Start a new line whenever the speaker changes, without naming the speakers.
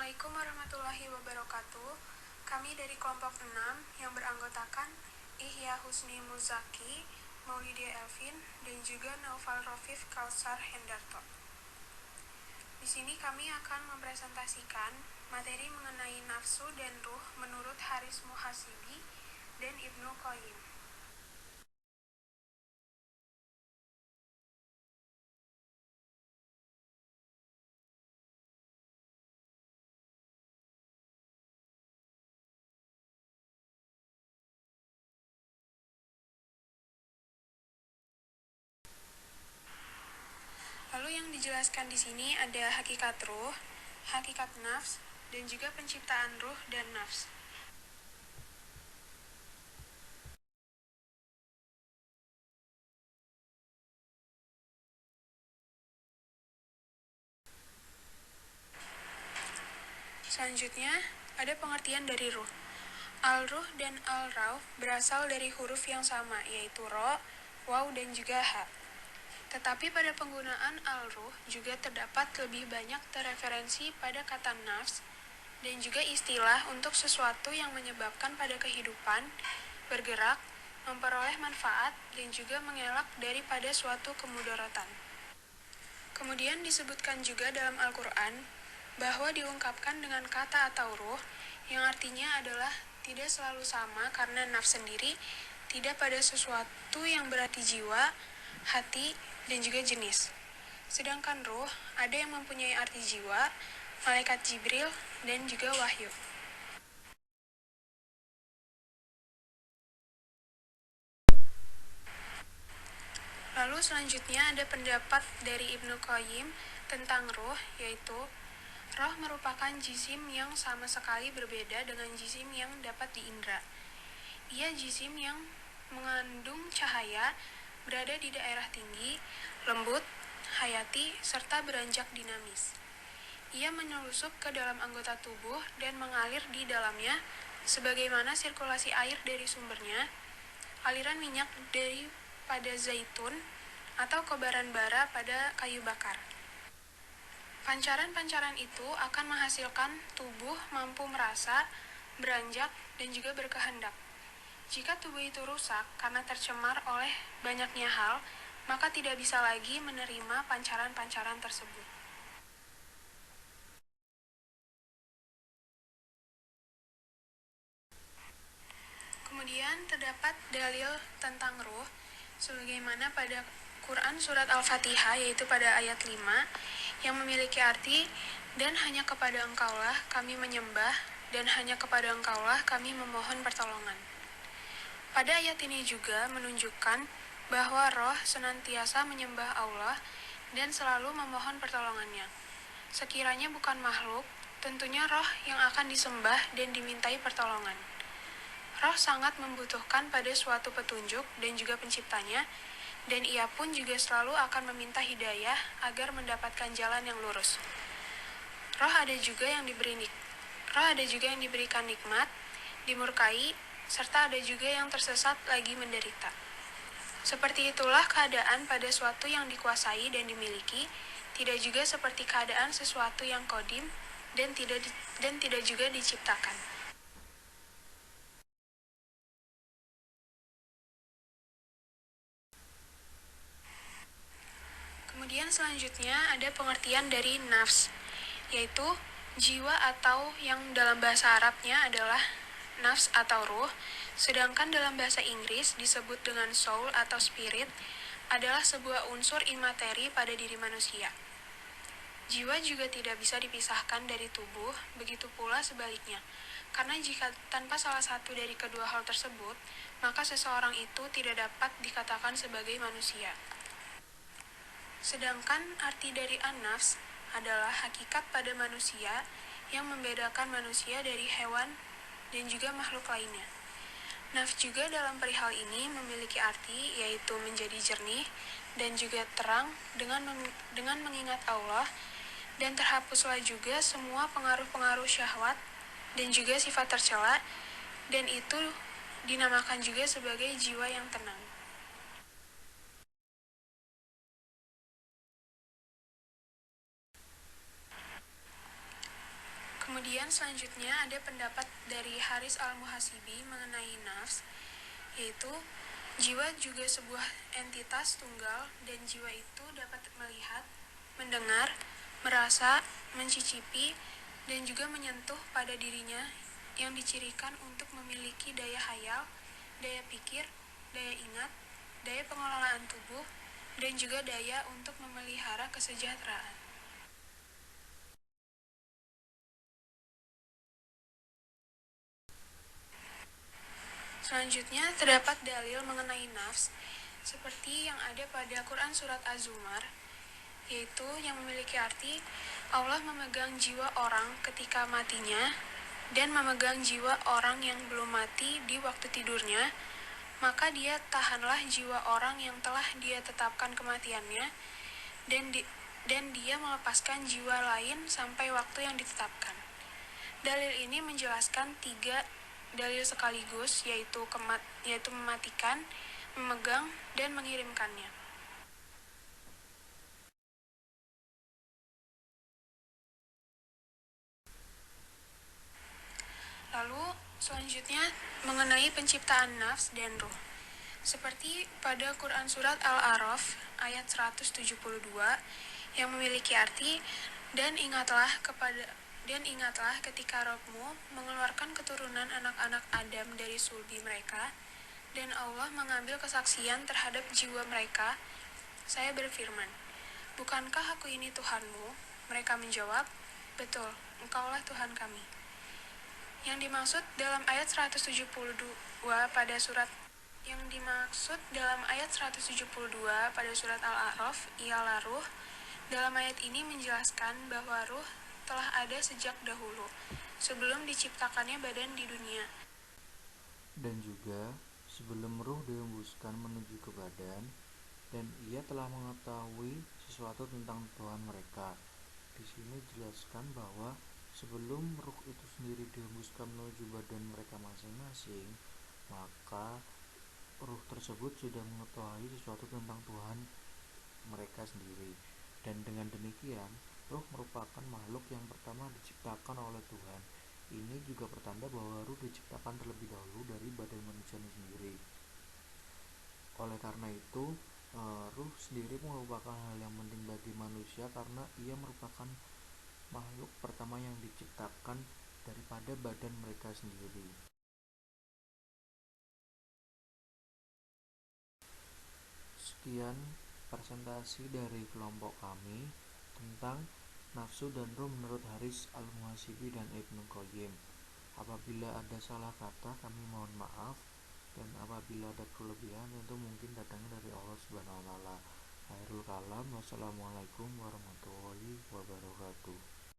Assalamualaikum warahmatullahi wabarakatuh. Kami dari kelompok 6 yang beranggotakan Ihya Husni Muzaki, Maulidia Elvin, dan juga Naufal Rofif Kausar Hendarto. Di sini kami akan mempresentasikan materi mengenai nafsu dan ruh menurut Haris Muhasibi dan Ibnu Qayyim. Lalu yang dijelaskan di sini ada hakikat ruh, hakikat nafs, dan juga penciptaan ruh dan nafs. Selanjutnya, ada pengertian dari ruh. Al-ruh dan al-rauh berasal dari huruf yang sama, yaitu ro, waw, dan juga ha. Tetapi pada penggunaan al-ruh juga terdapat lebih banyak terreferensi pada kata nafs dan juga istilah untuk sesuatu yang menyebabkan pada kehidupan, bergerak, memperoleh manfaat, dan juga mengelak daripada suatu kemudaratan. Kemudian disebutkan juga dalam Al-Quran bahwa diungkapkan dengan kata atau ruh yang artinya adalah tidak selalu sama karena nafs sendiri tidak pada sesuatu yang berarti jiwa, hati, dan juga jenis. Sedangkan ruh ada yang mempunyai arti jiwa, malaikat Jibril, dan juga wahyu. Lalu selanjutnya ada pendapat dari Ibnu Qayyim tentang ruh, yaitu roh merupakan jisim yang sama sekali berbeda dengan jisim yang dapat diindra. Ia jisim yang mengandung cahaya, berada di daerah tinggi, lembut, hayati, serta beranjak dinamis. Ia menyelusup ke dalam anggota tubuh dan mengalir di dalamnya, sebagaimana sirkulasi air dari sumbernya, aliran minyak pada zaitun, atau kobaran bara pada kayu bakar. Pancaran-pancaran itu akan menghasilkan tubuh mampu merasa, beranjak, dan juga berkehendak. Jika tubuh itu rusak karena tercemar oleh banyaknya hal, maka tidak bisa lagi menerima pancaran-pancaran tersebut. Kemudian terdapat dalil tentang ruh, sebagaimana pada Quran surat Al-Fatihah, yaitu pada ayat 5, yang memiliki arti, dan hanya kepada Engkaulah kami menyembah, dan hanya kepada Engkaulah kami memohon pertolongan. Pada ayat ini juga menunjukkan bahwa roh senantiasa menyembah Allah dan selalu memohon pertolongannya. Sekiranya bukan makhluk, tentunya roh yang akan disembah dan dimintai pertolongan. Roh sangat membutuhkan pada suatu petunjuk dan juga penciptanya, dan ia pun juga selalu akan meminta hidayah agar mendapatkan jalan yang lurus. Roh ada juga yang diberikan nikmat, dimurkai, serta ada juga yang tersesat lagi menderita. Seperti itulah keadaan pada suatu yang dikuasai dan dimiliki, tidak juga seperti keadaan sesuatu yang qadim dan tidak juga diciptakan. Kemudian selanjutnya ada pengertian dari nafs, yaitu jiwa atau yang dalam bahasa Arabnya adalah nafs atau ruh, sedangkan dalam bahasa Inggris disebut dengan soul atau spirit, adalah sebuah unsur imateri pada diri manusia. Jiwa juga tidak bisa dipisahkan dari tubuh, begitu pula sebaliknya. Karena jika tanpa salah satu dari kedua hal tersebut, maka seseorang itu tidak dapat dikatakan sebagai manusia. Sedangkan arti dari an-nafs adalah hakikat pada manusia yang membedakan manusia dari hewan dan juga makhluk lainnya. Nafs juga dalam perihal ini memiliki arti, yaitu menjadi jernih dan juga terang dengan mengingat Allah, dan terhapuslah juga semua pengaruh-pengaruh syahwat dan juga sifat tercela, dan itu dinamakan juga sebagai jiwa yang tenang. Kemudian selanjutnya ada pendapat dari Haris Al-Muhasibi mengenai nafs, yaitu jiwa juga sebuah entitas tunggal dan jiwa itu dapat melihat, mendengar, merasa, mencicipi, dan juga menyentuh pada dirinya yang dicirikan untuk memiliki daya hayal, daya pikir, daya ingat, daya pengelolaan tubuh, dan juga daya untuk memelihara kesejahteraan. Selanjutnya, terdapat dalil mengenai nafs, seperti yang ada pada Quran Surat Az-Zumar, yaitu yang memiliki arti Allah memegang jiwa orang ketika matinya dan memegang jiwa orang yang belum mati di waktu tidurnya, maka dia tahanlah jiwa orang yang telah dia tetapkan kematiannya dan dia melepaskan jiwa lain sampai waktu yang ditetapkan. Dalil ini menjelaskan 3 dalil sekaligus, yaitu mematikan, memegang, dan mengirimkannya. Lalu selanjutnya mengenai penciptaan nafs dan ruh. Seperti pada Quran Surat Al-A'raf ayat 172 yang memiliki arti, dan ingatlah ketika Rabbmu mengeluarkan keturunan anak-anak Adam dari sulbi mereka, dan Allah mengambil kesaksian terhadap jiwa mereka. Saya berfirman, bukankah aku ini Tuhanmu? Mereka menjawab, betul, engkaulah Tuhan kami. Yang dimaksud dalam ayat 172 pada surat Al-A'raf ialah ruh. Dalam ayat ini menjelaskan bahwa ruh telah ada sejak dahulu, sebelum diciptakannya badan di dunia.
Dan juga sebelum ruh dihembuskan menuju ke badan, dan ia telah mengetahui sesuatu tentang Tuhan mereka. Di sini dijelaskan bahwa sebelum ruh itu sendiri dihembuskan menuju badan mereka masing-masing, maka ruh tersebut sudah mengetahui sesuatu tentang Tuhan mereka sendiri. Dan dengan demikian, ruh merupakan makhluk yang pertama diciptakan oleh Tuhan. Ini juga pertanda bahwa ruh diciptakan terlebih dahulu dari badan manusia sendiri. Oleh karena itu, ruh sendiri merupakan hal yang penting bagi manusia karena ia merupakan makhluk pertama yang diciptakan daripada badan mereka sendiri. Sekian presentasi dari kelompok kami tentang nafsu dan ruh menurut Haris Al-Muhasibi dan Ibnu Qayyim. Apabila ada salah kata, kami mohon maaf, dan apabila ada kelebihan itu mungkin datangnya dari Allah Subhanahu wa taala. Khairul kalam, wassalamualaikum warahmatullahi wabarakatuh.